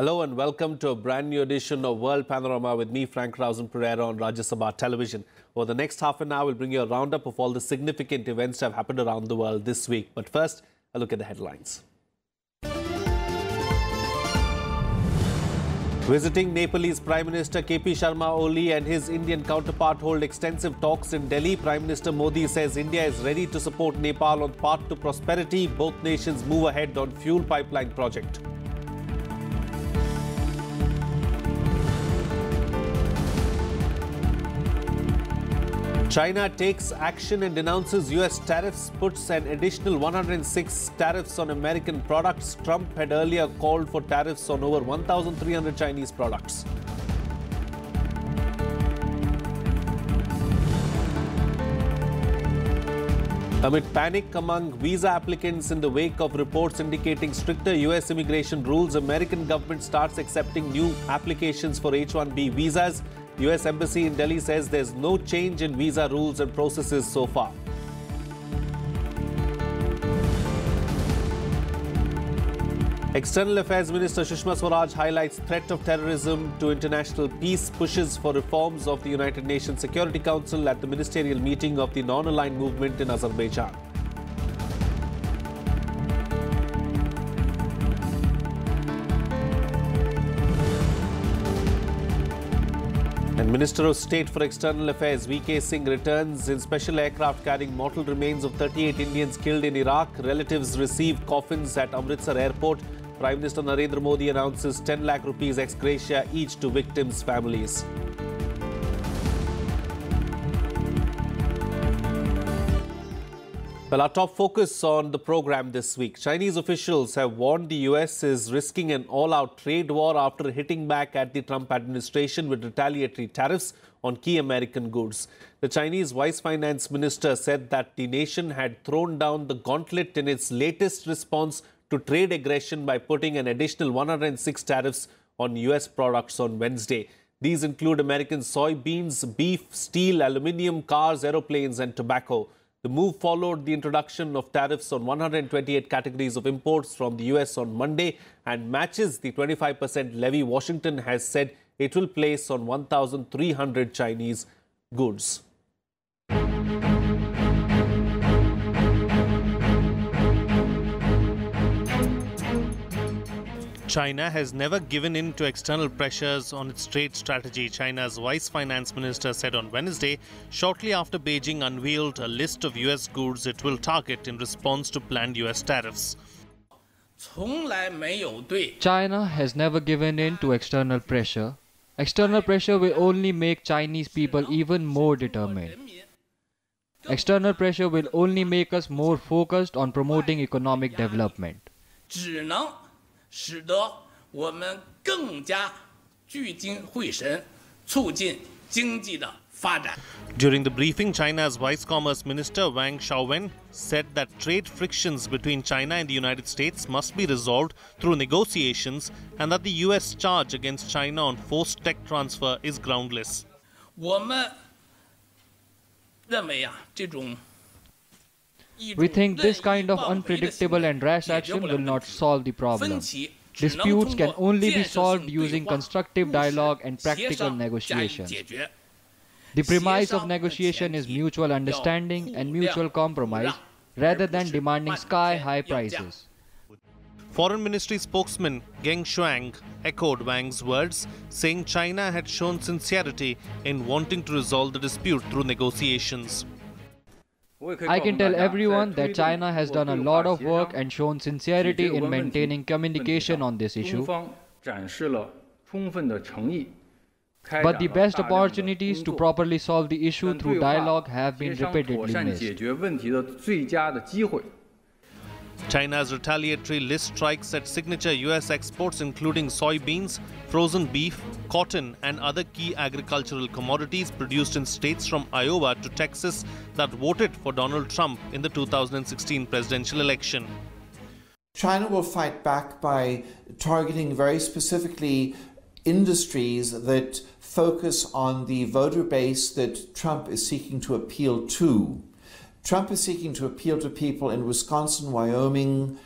Hello and welcome to a brand new edition of World Panorama with me, Frank Rausan Pereira on Rajya Sabha Television. Over the next half an hour, we'll bring you a roundup of all the significant events that have happened around the world this week. But first, a look at the headlines. Visiting Nepalese Prime Minister KP Sharma Oli and his Indian counterpart hold extensive talks in Delhi. Prime Minister Modi says India is ready to support Nepal on path to prosperity. Both nations move ahead on fuel pipeline project. China takes action and denounces US tariffs, puts an additional 106 tariffs on American products. Trump had earlier called for tariffs on over 1,300 Chinese products. Amid panic among visa applicants in the wake of reports indicating stricter US immigration rules, American government starts accepting new applications for H-1B visas. The US Embassy in Delhi says there's no change in visa rules and processes so far. External Affairs Minister Sushma Swaraj highlights threat of terrorism to international peace, pushes for reforms of the United Nations Security Council at the ministerial meeting of the non-aligned movement in Azerbaijan. And Minister of State for External Affairs VK Singh returns in special aircraft carrying mortal remains of 38 Indians killed in Iraq. Relatives receive coffins at Amritsar Airport. Prime Minister Narendra Modi announces 10 lakh rupees ex gratia each to victims' families. Well, our top focus on the program this week. Chinese officials have warned the US is risking an all-out trade war after hitting back at the Trump administration with retaliatory tariffs on key American goods. The Chinese Vice Finance Minister said that the nation had thrown down the gauntlet in its latest response to trade aggression by putting an additional 106 tariffs on US products on Wednesday. These include American soybeans, beef, steel, aluminium, cars, aeroplanes and tobacco. The move followed the introduction of tariffs on 128 categories of imports from the US on Monday and matches the 25% levy Washington has said it will place on 1,300 Chinese goods. China has never given in to external pressures on its trade strategy, China's Vice Finance Minister said on Wednesday, shortly after Beijing unveiled a list of US goods it will target in response to planned US tariffs. China has never given in to external pressure. External pressure will only make Chinese people even more determined. External pressure will only make us more focused on promoting economic development. During the briefing, China's Vice Commerce Minister Wang Xiaowen said that trade frictions between China and the United States must be resolved through negotiations and that the US charge against China on forced tech transfer is groundless. We think this kind of unpredictable and rash action will not solve the problem. Disputes can only be solved using constructive dialogue and practical negotiations. The premise of negotiation is mutual understanding and mutual compromise rather than demanding sky-high prices. Foreign Ministry spokesman Geng Shuang echoed Wang's words, saying China had shown sincerity in wanting to resolve the dispute through negotiations. I can tell everyone that China has done a lot of work and shown sincerity in maintaining communication on this issue. But the best opportunities to properly solve the issue through dialogue have been repeatedly missed. China's retaliatory list strikes at signature US exports including soybeans, frozen beef, cotton and other key agricultural commodities produced in states from Iowa to Texas that voted for Donald Trump in the 2016 presidential election. China will fight back by targeting very specifically industries that focus on the voter base that Trump is seeking to appeal to. Trump is seeking to appeal to people in Wisconsin, Wyoming,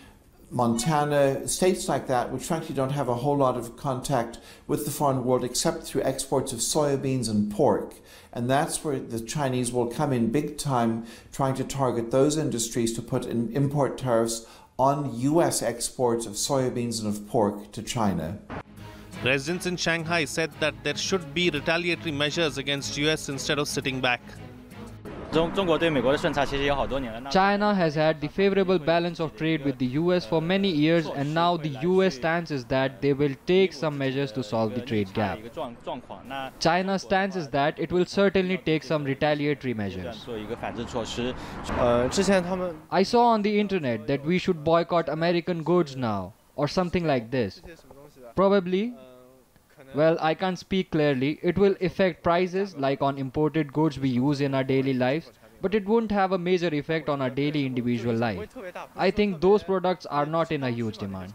Montana, states like that, which frankly don't have a whole lot of contact with the foreign world except through exports of soybeans and pork. And that's where the Chinese will come in big time, trying to target those industries to put in import tariffs on US exports of soybeans and of pork to China. Residents in Shanghai said that there should be retaliatory measures against US instead of sitting back. China has had the favorable balance of trade with the US for many years, and now the US stance is that they will take some measures to solve the trade gap. China's stance is that it will certainly take some retaliatory measures. I saw on the internet that we should boycott American goods now, or something like this. Probably. Well, I can't speak clearly. It will affect prices like on imported goods we use in our daily lives, but it won't have a major effect on our daily individual life. I think those products are not in a huge demand.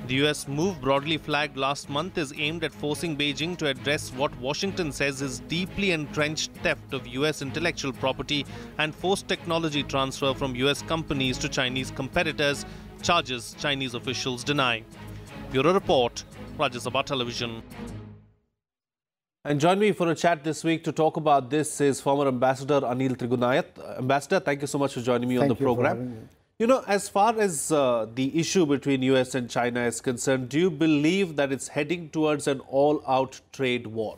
The US move, broadly flagged last month, is aimed at forcing Beijing to address what Washington says is deeply entrenched theft of US intellectual property and forced technology transfer from US companies to Chinese competitors, charges Chinese officials deny. Bureau Report, Rajya Sabha Television. And join me for a chat this week to talk about this is former Ambassador Anil Trigunayat. Ambassador, thank you so much for joining me on the program. You know, as far as the issue between US and China is concerned, do you believe that it's heading towards an all-out trade war?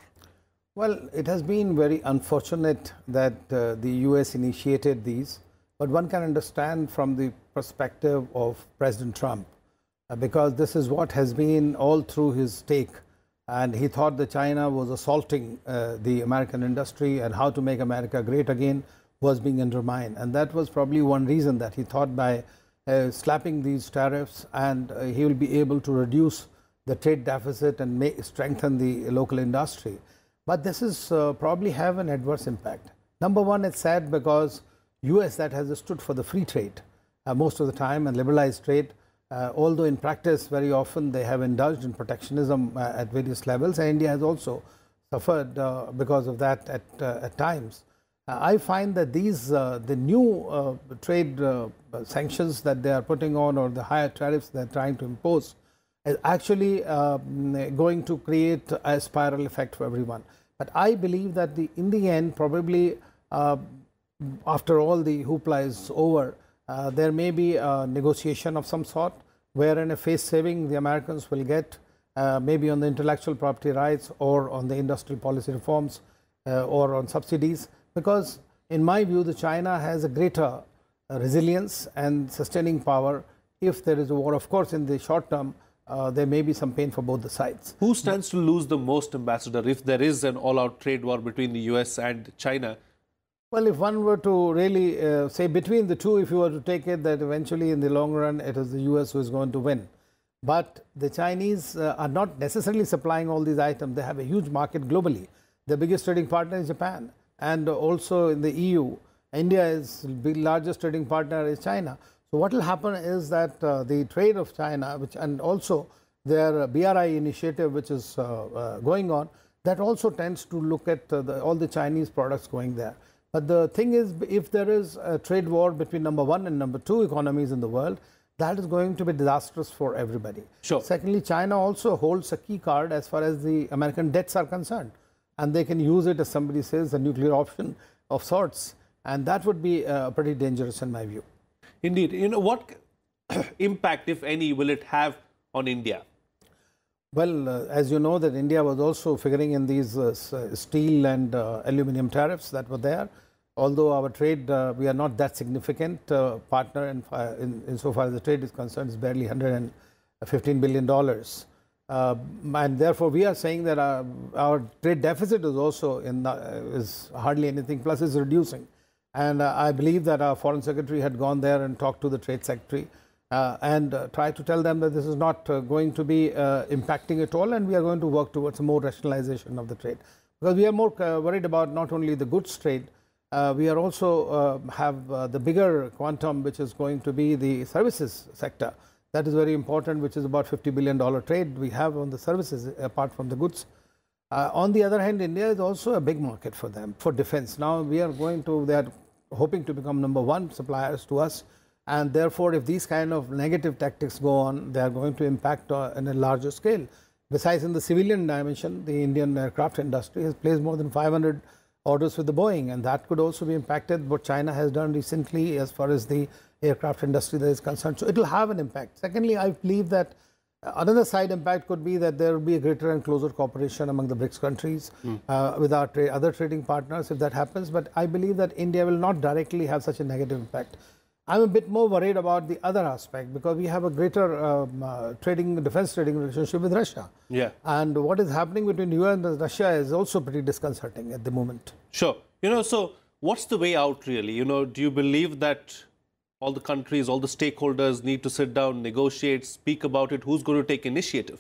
Well, it has been very unfortunate that the US initiated these, but one can understand from the perspective of President Trump. Because this is what has been all through his take, and he thought that China was assaulting the American industry, and how to make America great again was being undermined. And that was probably one reason that he thought by slapping these tariffs and he will be able to reduce the trade deficit and strengthen the local industry. But this is probably have an adverse impact. Number one, it's sad because US that has stood for the free trade most of the time and liberalized trade. Although in practice, very often they have indulged in protectionism at various levels, and India has also suffered because of that at times. I find that these the new trade sanctions that they are putting on, or the higher tariffs they are trying to impose, is actually going to create a spiral effect for everyone. But I believe that in the end, probably after all the hoopla is over, there may be a negotiation of some sort, wherein a face saving the Americans will get maybe on the intellectual property rights or on the industrial policy reforms or on subsidies. Because in my view, the China has a greater resilience and sustaining power if there is a war. Of course, in the short term, there may be some pain for both the sides. Who stands to lose the most, Ambassador, if there is an all-out trade war between the US and China? Well, if one were to really say between the two, if you were to take it, that eventually in the long run, it is the US who is going to win. But the Chinese are not necessarily supplying all these items. They have a huge market globally. The biggest trading partner is Japan. And also in the EU, India is the largest trading partner is China. So what will happen is that the trade of China, and also their BRI initiative, which is going on, that also tends to look at all the Chinese products going there. But the thing is, if there is a trade war between number one and number two economies in the world, that is going to be disastrous for everybody. Sure. Secondly, China also holds a key card as far as the American debts are concerned. And they can use it, as somebody says, a nuclear option of sorts. And that would be pretty dangerous in my view. Indeed. You know, what impact, if any, will it have on India? Well, as you know, that India was also figuring in these steel and aluminium tariffs that were there. Although our trade, we are not that significant partner insofar as the trade is concerned, it's barely $115 billion. And therefore, we are saying that our trade deficit is also is hardly anything, plus is reducing. And I believe that our Foreign Secretary had gone there and talked to the Trade Secretary and tried to tell them that this is not going to be impacting at all, and we are going to work towards more rationalization of the trade. Because we are more worried about not only the goods trade, we are also have the bigger quantum, which is going to be the services sector. That is very important, which is about $50 billion trade we have on the services apart from the goods. On the other hand, India is also a big market for them, for defense. Now we are they are hoping to become number one suppliers to us And therefore, if these kind of negative tactics go on, they are going to impact on a larger scale. Besides, in the civilian dimension, the Indian aircraft industry has placed more than 500 orders with the Boeing, and that could also be impacted what China has done recently as far as the aircraft industry that is concerned. So it will have an impact. Secondly, I believe that another side impact could be that there will be a greater and closer cooperation among the BRICS countries with our other trading partners if that happens. But I believe that India will not directly have such a negative impact. I'm a bit more worried about the other aspect because we have a greater defense trading relationship with Russia. Yeah. And what is happening between US and Russia is also pretty disconcerting at the moment. Sure. So what's the way out really? Do you believe that all the countries, all the stakeholders need to sit down, negotiate, speak about it? Who's going to take initiative?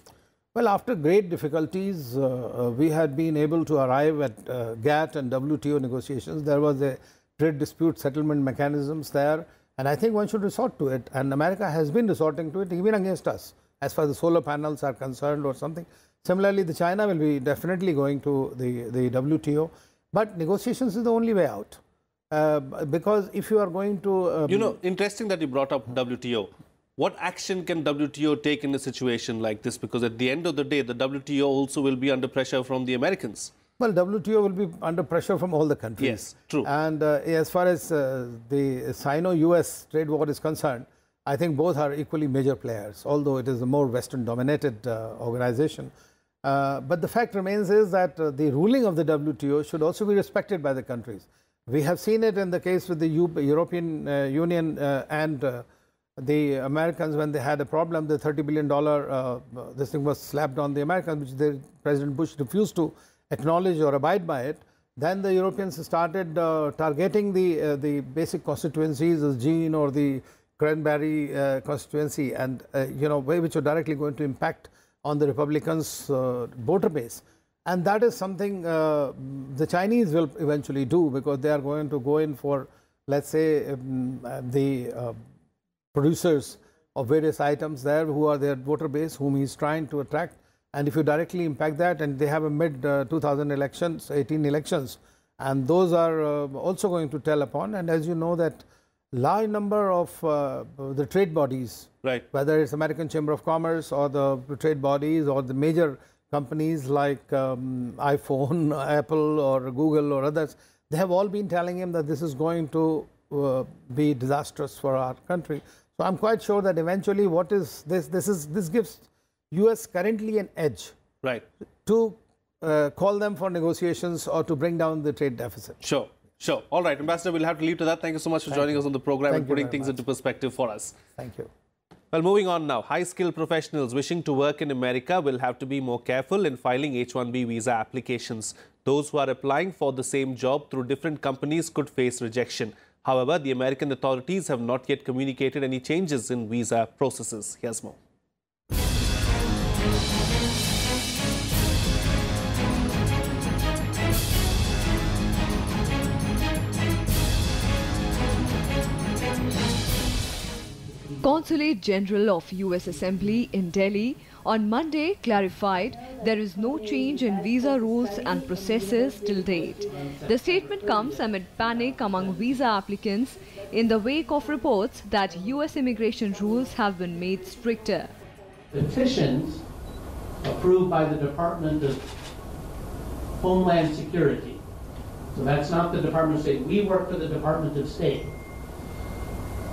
Well, after great difficulties, we had been able to arrive at GATT and WTO negotiations. There was a trade dispute settlement mechanisms there. And I think one should resort to it. And America has been resorting to it even against us, as far as the solar panels are concerned or something. Similarly, the China will be definitely going to the WTO. But negotiations is the only way out. Because if you are going to... interesting that you brought up WTO. What action can WTO take in a situation like this? Because at the end of the day, the WTO also will be under pressure from the Americans. Well, WTO will be under pressure from all the countries. Yes, true. And as far as the Sino-US trade war is concerned, I think both are equally major players, although it is a more Western-dominated organization. But the fact remains is that the ruling of the WTO should also be respected by the countries. We have seen it in the case with the European Union and the Americans when they had a problem. The $30 billion, this thing was slapped on the Americans, which President Bush refused to acknowledge or abide by it. Then the Europeans started targeting the basic constituencies as Jean or the Cranberry constituency, and which are directly going to impact on the Republicans' voter base. And that is something the Chinese will eventually do, because they are going to go in for, let's say, the producers of various items there who are their voter base, whom he's trying to attract. And if you directly impact that, and they have a mid-2018 elections, and those are also going to tell upon. And as you know that large number of the trade bodies, right, whether it's American Chamber of Commerce or the trade bodies or the major companies like iPhone, Apple or Google or others, they have all been telling him that this is going to be disastrous for our country. So I'm quite sure that eventually what is this gives US currently an edge, right, to call them for negotiations or to bring down the trade deficit. Sure. All right, Ambassador, we'll have to leave to that. Thank you so much for joining us on the program and putting things into perspective for us. Thank you. Well, moving on now. High-skilled professionals wishing to work in America will have to be more careful in filing H-1B visa applications. Those who are applying for the same job through different companies could face rejection. However, the American authorities have not yet communicated any changes in visa processes. Here's more. Consulate General of US Assembly in Delhi on Monday clarified there is no change in visa rules and processes till date. The statement comes amid panic among visa applicants in the wake of reports that US immigration rules have been made stricter. Petitions approved by the Department of Homeland Security. So that's not the Department of State. We work for the Department of State.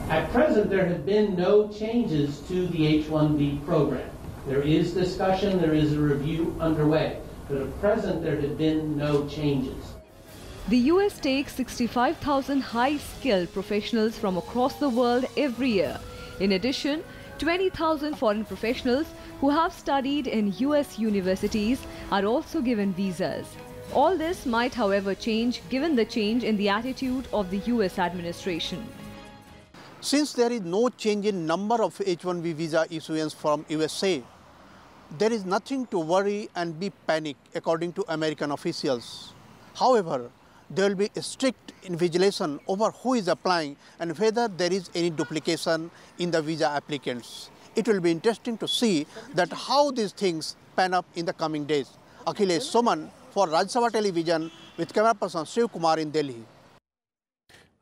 At present, there have been no changes to the H-1B program. There is discussion, there is a review underway, but at present there have been no changes. The US takes 65,000 high-skilled professionals from across the world every year. In addition, 20,000 foreign professionals who have studied in US universities are also given visas. All this might, however, change given the change in the attitude of the US administration. Since there is no change in number of H-1B visa issuance from USA, there is nothing to worry and be panic according to American officials. However, there will be a strict invigilation over who is applying and whether there is any duplication in the visa applicants. It will be interesting to see that how these things pan up in the coming days. Akhilesh Soman for Rajya Sabha Television with camera person Shiv Kumar in Delhi.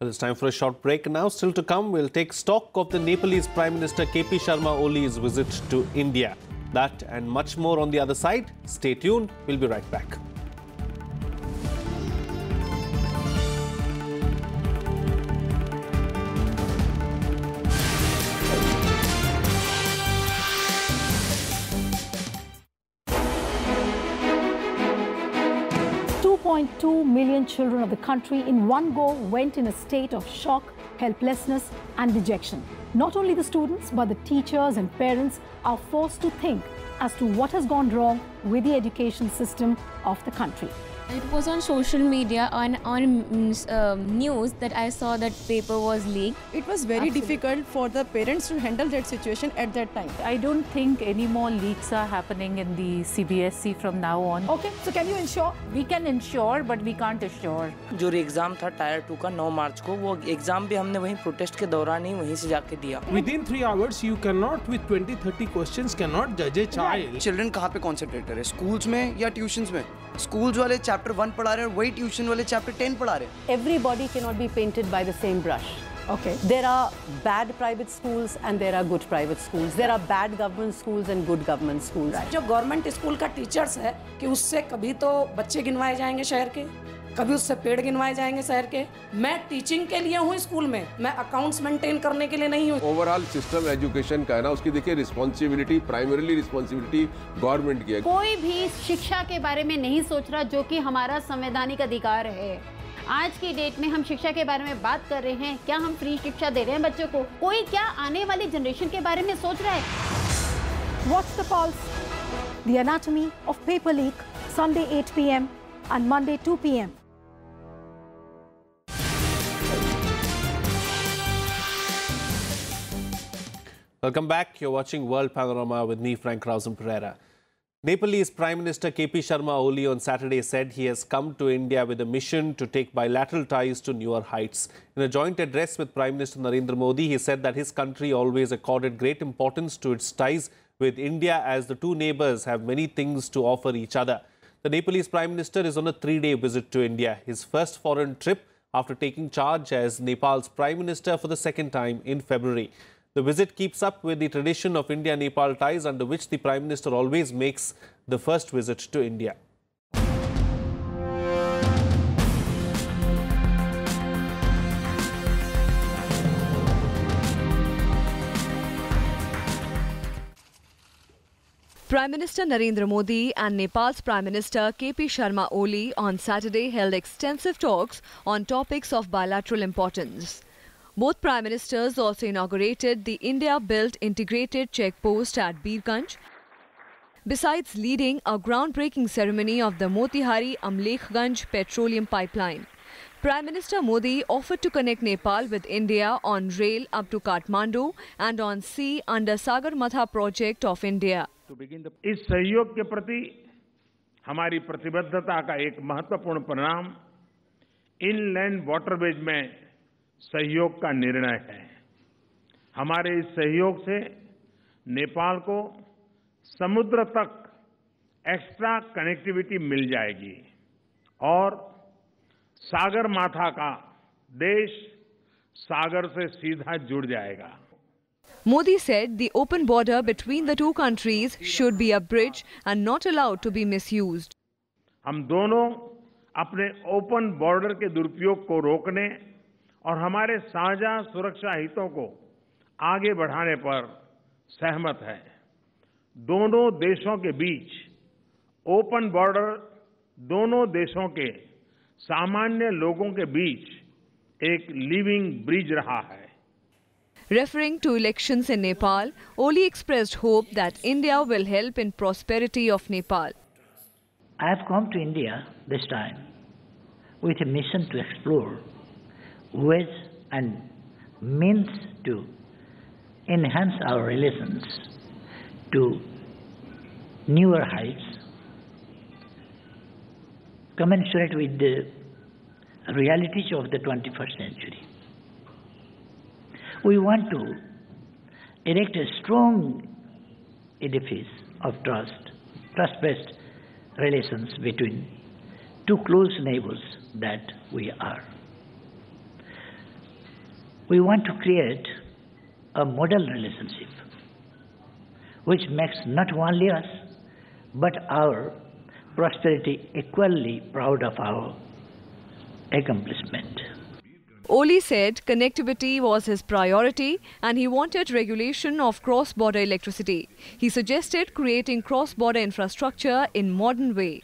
Well, it's time for a short break now. Still to come, we'll take stock of the Nepalese Prime Minister KP Sharma Oli's visit to India. That and much more on the other side. Stay tuned. We'll be right back. .2 million children of the country in one go went in a state of shock, helplessness and dejection. Not only the students but the teachers and parents are forced to think as to what has gone wrong with the education system of the country. It was on social media, on news that I saw that paper was leaked. It was very difficult for the parents to handle that situation at that time. I don't think any more leaks are happening in the CBSE from now on. Okay, so can you ensure? We can ensure, but we can't assure. जो exam था tyre 2 का 9 मार्च को, वो exam भी हमने वहीं protest के दौरान ही वहीं से जाके दिया. Within 3 hours, you cannot with 20-30 questions cannot judge a child. Children कहाँ पे concentrate करें? Schools में या tuitions में? Schools वाले chapter 1 पढ़ा रहे हैं, वही tuition वाले chapter 10 पढ़ा रहे हैं. Everybody cannot be painted by the same brush. Okay. There are bad private schools and there are good private schools. There are bad government schools and good government schools. जो government school का teachers है कि उससे कभी तो बच्चे गिनवाए जाएंगे शहर के, कभी उससे पेड़ गिनवाए जाएंगे शहर के. मैं टीचिंग के लिए हूँ स्कूल में, मैं अकाउंट्स मेंटेन करने के लिए नहीं हूँ. ओवरऑल सिस्टम एजुकेशन का है ना, उसकी देखिए रिस्पॉन्सिबिलिटी, प्राइमरीली रिस्पॉन्सिबिलिटी गवर्नमेंट की है. कोई भी शिक्षा के बारे में नहीं सोच रहा, जो कि हमारा संवैधानिक अधिकार है. आज की डेट में हम शिक्षा के बारे में बात कर रहे हैं. क्या हम फ्री शिक्षा दे रहे हैं बच्चों को? कोई क्या आने वाली जनरेशन के बारे में सोच रहा है? Watch the pulse, the anatomy of paper leak, Sunday 8 p.m. and Monday 2 p.m. Welcome back. You're watching World Panorama with me, Rausan Pereira. Nepalese Prime Minister KP Sharma Oli on Saturday said he has come to India with a mission to take bilateral ties to newer heights. In a joint address with Prime Minister Narendra Modi, he said that his country always accorded great importance to its ties with India as the two neighbours have many things to offer each other. The Nepalese Prime Minister is on a 3-day visit to India, his first foreign trip after taking charge as Nepal's Prime Minister for the second time in February. The visit keeps up with the tradition of India-Nepal ties, under which the Prime Minister always makes the first visit to India. Prime Minister Narendra Modi and Nepal's Prime Minister KP Sharma Oli on Saturday held extensive talks on topics of bilateral importance. Both Prime Ministers also inaugurated the India-built integrated checkpost at Birganj, besides leading a groundbreaking ceremony of the Motihari-Amlekhganj petroleum pipeline. Prime Minister Modi offered to connect Nepal with India on rail up to Kathmandu and on sea under Sagarmatha project of India. इस सहयोग के प्रति हमारी प्रतिबद्धता का एक महत्वपूर्ण परिणाम इनलैंड वाटरवेज में सहयोग का निर्णय है. हमारे इस सहयोग से नेपाल को समुद्र तक एक्स्ट्रा कनेक्टिविटी मिल जाएगी और सागरमाथा का देश सागर से सीधा जुड़ जाएगा. Modi said the open border between the two countries should be a bridge and not allowed to be misused. हम दोनों अपने ओपन बॉर्डर के दुरुपयोग को रोकने और हमारे साझा सुरक्षा हितों को आगे बढ़ाने पर सहमत हैं. दोनों देशों के बीच ओपन बॉर्डर दोनों देशों के सामान्य लोगों के बीच एक लिविंग ब्रिज रहा है. Referring to elections in Nepal, Oli expressed hope that India will help in prosperity of Nepal. I have come to India this time with a mission to explore ways and means to enhance our relations to newer heights, commensurate with the realities of the 21st century. We want to erect a strong edifice of trust-based relations between two close neighbors that we are. We want to create a model relationship which makes not only us but our prosperity equally proud of our accomplishment. Oli said connectivity was his priority and he wanted regulation of cross-border electricity. He suggested creating cross-border infrastructure in modern way.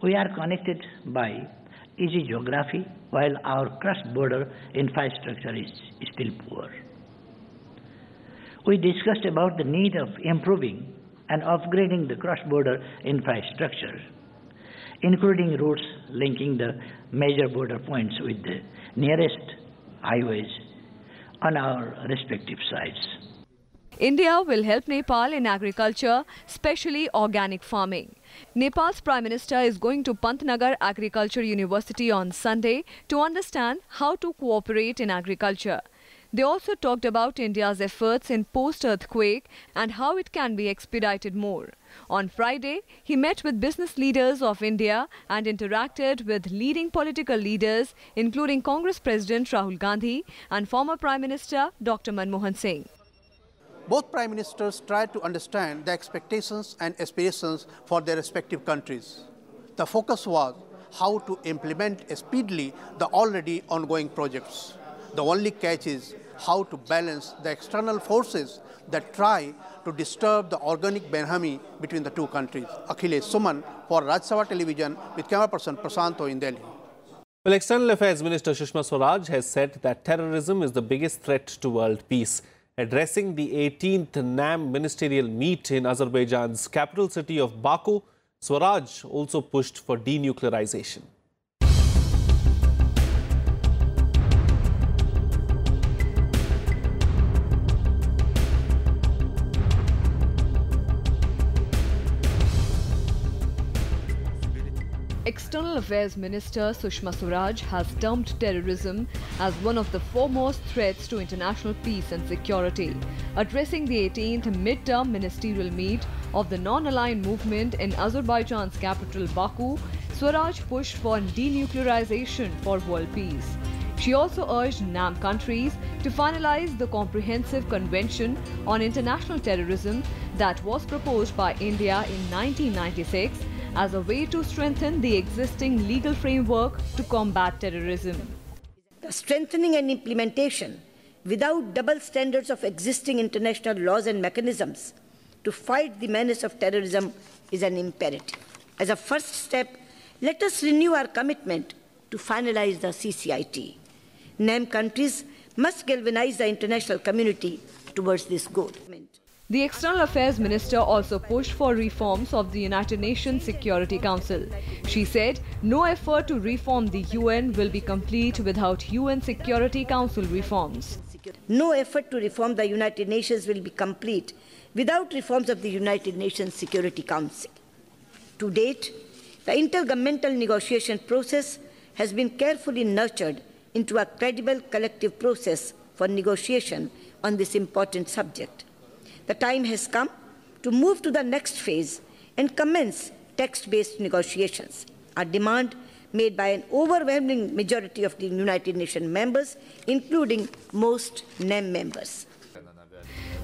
We are connected by easy geography while our cross-border infrastructure is still poor. We discussed about the need of improving and upgrading the cross-border infrastructure, including routes linking the major border points with the nearest highways on our respective sides. India will help Nepal in agriculture, especially organic farming. Nepal's Prime Minister is going to Pantnagar Agriculture University on Sunday to understand how to cooperate in agriculture. They also talked about India's efforts in post-earthquake and how it can be expedited more. On Friday, he met with business leaders of India and interacted with leading political leaders, including Congress President Rahul Gandhi and former Prime Minister Dr. Manmohan Singh. Both Prime Ministers tried to understand the expectations and aspirations for their respective countries. The focus was how to implement speedily the already ongoing projects. The only catch is how to balance the external forces that try to disturb the organic benhami between the two countries. Akhilesh Suman for Rajya Sabha Television with camera person Prasanto in Delhi. Well, External Affairs Minister Sushma Swaraj has said that terrorism is the biggest threat to world peace. Addressing the 18th NAM ministerial meet in Azerbaijan's capital city of Baku, Swaraj also pushed for denuclearization. External Affairs Minister Sushma Swaraj has termed terrorism as one of the foremost threats to international peace and security. Addressing the 18th mid-term ministerial meet of the non-aligned movement in Azerbaijan's capital Baku, Swaraj pushed for denuclearization for world peace. She also urged NAM countries to finalize the Comprehensive Convention on International Terrorism that was proposed by India in 1996 as a way to strengthen the existing legal framework to combat terrorism. The strengthening and implementation without double standards of existing international laws and mechanisms to fight the menace of terrorism is an imperative. As a first step, let us renew our commitment to finalize the CCIT. NAM countries must galvanize the international community towards this goal. The External Affairs Minister also pushed for reforms of the United Nations Security Council. She said no effort to reform the UN will be complete without UN Security Council reforms. No effort to reform the United Nations will be complete without reforms of the United Nations Security Council. To date, the intergovernmental negotiation process has been carefully nurtured into a credible collective process for negotiation on this important subject. The time has come to move to the next phase and commence text-based negotiations, a demand made by an overwhelming majority of the United Nations members, including most NAM members.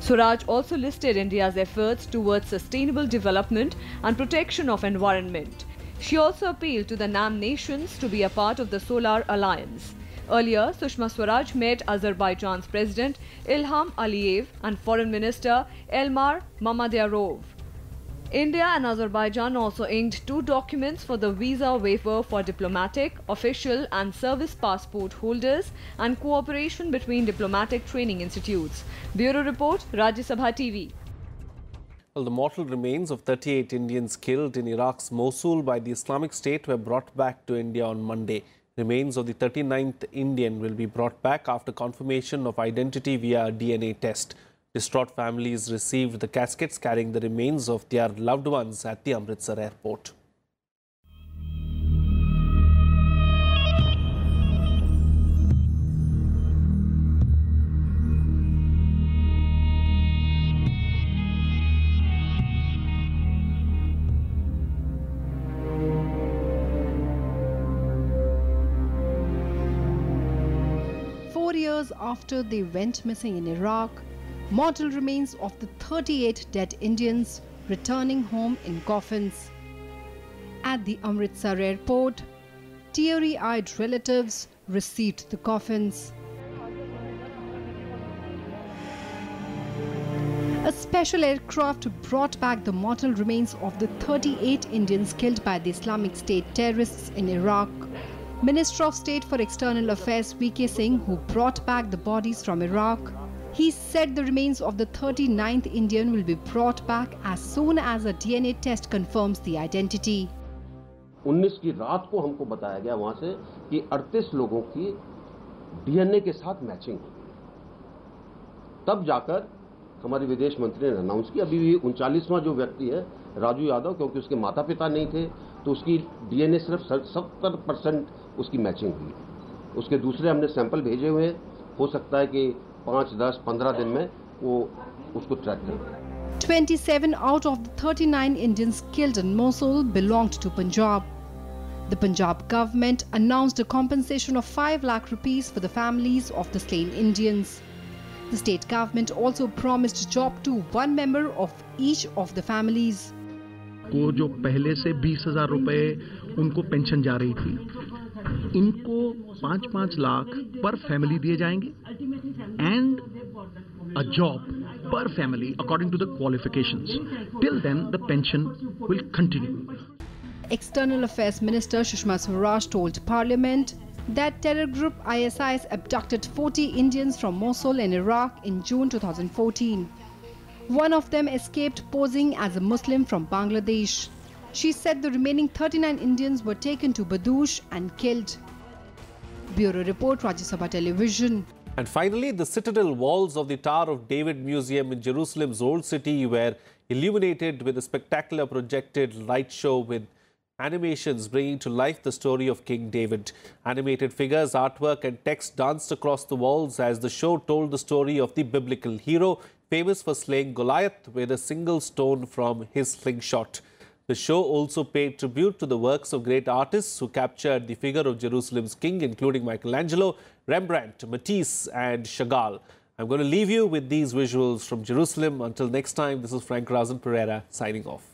Swaraj also listed India's efforts towards sustainable development and protection of environment. She also appealed to the NAM nations to be a part of the Solar Alliance. Earlier, Sushma Swaraj met Azerbaijan's President Ilham Aliyev and Foreign Minister Elmar Mamadyarov. India and Azerbaijan also inked 2 documents for the visa waiver for diplomatic, official and service passport holders and cooperation between diplomatic training institutes. Bureau Report, Rajya Sabha TV. Well, the mortal remains of 38 Indians killed in Iraq's Mosul by the Islamic State were brought back to India on Monday. Remains of the 39th Indian will be brought back after confirmation of identity via a DNA test. Distraught families received the caskets carrying the remains of their loved ones at the Amritsar airport. years after they went missing in Iraq, mortal remains of the 38 dead Indians returning home in coffins. At the Amritsar airport, teary-eyed relatives received the coffins. A special aircraft brought back the mortal remains of the 38 Indians killed by the Islamic State terrorists in Iraq. Minister of State for External Affairs V.K. Singh, who brought back the bodies from Iraq, he said the remains of the 39th Indian will be brought back as soon as a DNA test confirms the identity. 19 की रात को हमको बताया गया वहां से कि 38 लोगों की डीएनए के साथ मैचिंग है। तब जाकर हमारे विदेश मंत्री ने अनाउंस किया। अभी भी 39वां जो व्यक्ति है राजू यादव, क्योंकि उसके माता पिता नहीं थे तो उसकी डीएनए सिर्फ 70% उसकी मैचिंग हुई। उसके दूसरे हमने सैंपल भेजे हुए हैं, हो सकता है कि 5, 10, 15 दिन में वो उसको ट्रैक करें। 27 out of the 39 Indians killed in Mosul belonged to Punjab. The Punjab government announced a compensation of 5 lakh rupees for the families of the slain Indians. The state government also promised job to one member of each of the families. को जो पहले से 20,000 रुपए उनको pension जा रही थी, इनको 5-5 लाख पर फैमिली दिए जाएंगे and a job per family according to the qualifications. Till then, the pension will continue. External Affairs Minister Sushma Swaraj told Parliament that terror group ISIS abducted 40 Indians from Mosul in Iraq in June 2014. One of them escaped posing as a Muslim from Bangladesh. She said the remaining 39 Indians were taken to Badoosh and killed. Bureau Report, Rajya Sabha Television. And finally, the citadel walls of the Tower of David Museum in Jerusalem's Old City were illuminated with a spectacular projected light show with animations bringing to life the story of King David. Animated figures, artwork and text danced across the walls as the show told the story of the biblical hero, famous for slaying Goliath with a single stone from his slingshot. The show also paid tribute to the works of great artists who captured the figure of Jerusalem's king, including Michelangelo, Rembrandt, Matisse and Chagall. I'm going to leave you with these visuals from Jerusalem. Until next time, this is Rausan Pereira signing off.